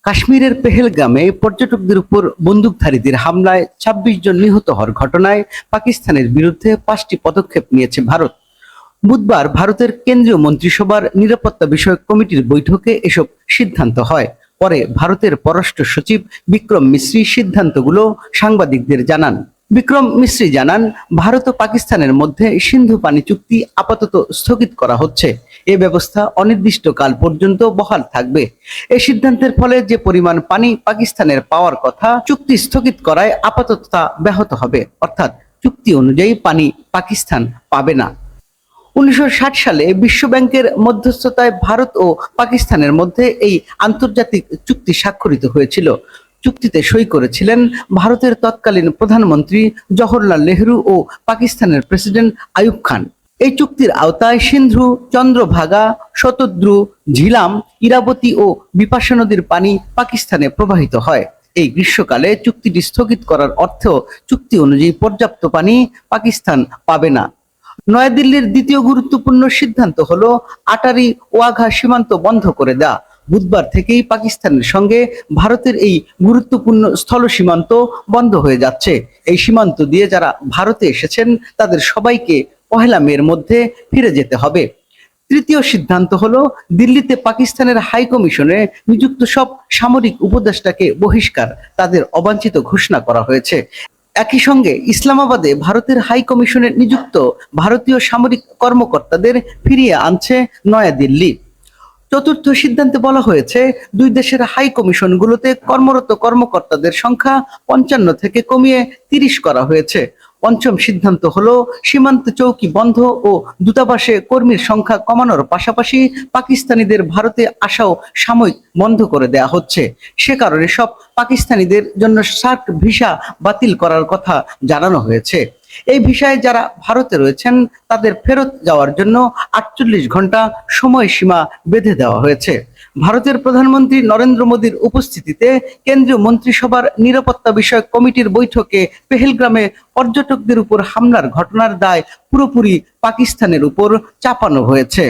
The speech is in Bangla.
কাশ্মীরের পেহেলগামে পর্যটকদের উপর বন্দুকধারীদের হামলায় ২৬ জন নিহত হওয়ার ঘটনায় পাকিস্তানের বিরুদ্ধে ৫টি পদক্ষেপ নিয়েছে ভারত। বুধবার ভারতের কেন্দ্রীয় মন্ত্রিসভার নিরাপত্তা বিষয়ক কমিটির বৈঠকে এসব সিদ্ধান্ত হয়। পরে ভারতের পররাষ্ট্র সচিব বিক্রম মিশ্রি সিদ্ধান্তগুলো সাংবাদিকদের জানান। বিক্রম মিশ্রি জানান, ভারত ও পাকিস্তানের মধ্যে সিন্ধু পানি চুক্তি আপাতত স্থগিত করা হচ্ছে। এ ব্যবস্থা অনির্দিষ্টকাল পর্যন্ত বহাল থাকবে। এই সিদ্ধান্তের ফলে যে পরিমাণ পানি পাকিস্তানের পাওয়ার কথা, চুক্তি স্থগিত করায় আপাতত তা ব্যাহত হবে, অর্থাৎ চুক্তি অনুযায়ী পানি পাকিস্তান পাবে না। ১৯৬০ সালে বিশ্বব্যাংকের মধ্যস্থতায় ভারত ও পাকিস্তানের মধ্যে এই আন্তর্জাতিক চুক্তি স্বাক্ষরিত হয়েছিল। চুক্তিতে সই করেছিলেন ভারতের তৎকালীন প্রধানমন্ত্রী জওহরলাল নেহরু ও পাকিস্তানের প্রেসিডেন্ট আইয়ুব খান। এই চুক্তির আওতায় সিন্ধু, চন্দ্রভাগা, শতদ্রু, ঝিলাম, ইরাবতী ও বিপাশা নদীর পানি পাকিস্তানে প্রবাহিত হয়। এই গ্রীষ্মকালে চুক্তিটি স্থগিত করার অর্থ চুক্তি অনুযায়ী পর্যাপ্ত পানি পাকিস্তান পাবে না। নয়াদিল্লির দ্বিতীয় গুরুত্বপূর্ণ সিদ্ধান্ত হলো আটারি ওয়াঘা সীমান্ত বন্ধ করে দেয়া। বুধবার থেকেই পাকিস্তানের সঙ্গে ভারতের এই গুরুত্বপূর্ণ স্থল সীমান্ত বন্ধ হয়ে যাচ্ছে। এই সীমান্ত দিয়ে যারা ভারতে এসেছেন তাদের সবাইকে ১ মের মধ্যে ফিরে যেতে হবে। তৃতীয় সিদ্ধান্ত হলো দিল্লিতে পাকিস্তানের হাই কমিশনে নিযুক্ত সব সামরিক উপদেষ্টাকে বহিষ্কার, তাদের অবাঞ্ছিত ঘোষণা করা হয়েছে। একই সঙ্গে ইসলামাবাদে ভারতের হাই কমিশনে নিযুক্ত ভারতীয় সামরিক কর্মকর্তাদের ফিরিয়ে আনছে নয়াদিল্লি। চতুর্থ সিদ্ধান্তে বলা হয়েছে, দুই দেশের হাই কমিশনগুলোতে কর্মরত কর্মকর্তাদের সংখ্যা ৫৫ থেকে কমিয়ে ৩০ করা হয়েছে। পঞ্চম সিদ্ধান্ত হলো সীমান্ত চৌকি বন্ধ ও দূতাবাসে কর্মীর সংখ্যা কমানোর পাশাপাশি পাকিস্তানিদের ভারতে আসাও সাময়িক বন্ধ করে দেয়া হচ্ছে। সে কারণে সব পাকিস্তানিদের জন্য সার্ক ভিসা বাতিল করার কথা জানানো হয়েছে। এই ভিসায় যারা ভারতে রয়েছেন তাদের ফেরত যাওয়ার জন্য ৪৮ ঘন্টা সময়সীমা বেঁধে দেওয়া হয়েছে। ভারতের প্রধানমন্ত্রী নরেন্দ্র মোদীর উপস্থিতিতে কেন্দ্রীয় মন্ত্রিসভার নিরাপত্তা বিষয়ক কমিটির বৈঠকে পেহেলগ্রামে পর্যটকদের উপর হামলার ঘটনার দায় পুরোপুরি পাকিস্তানের উপর চাপানো হয়েছে।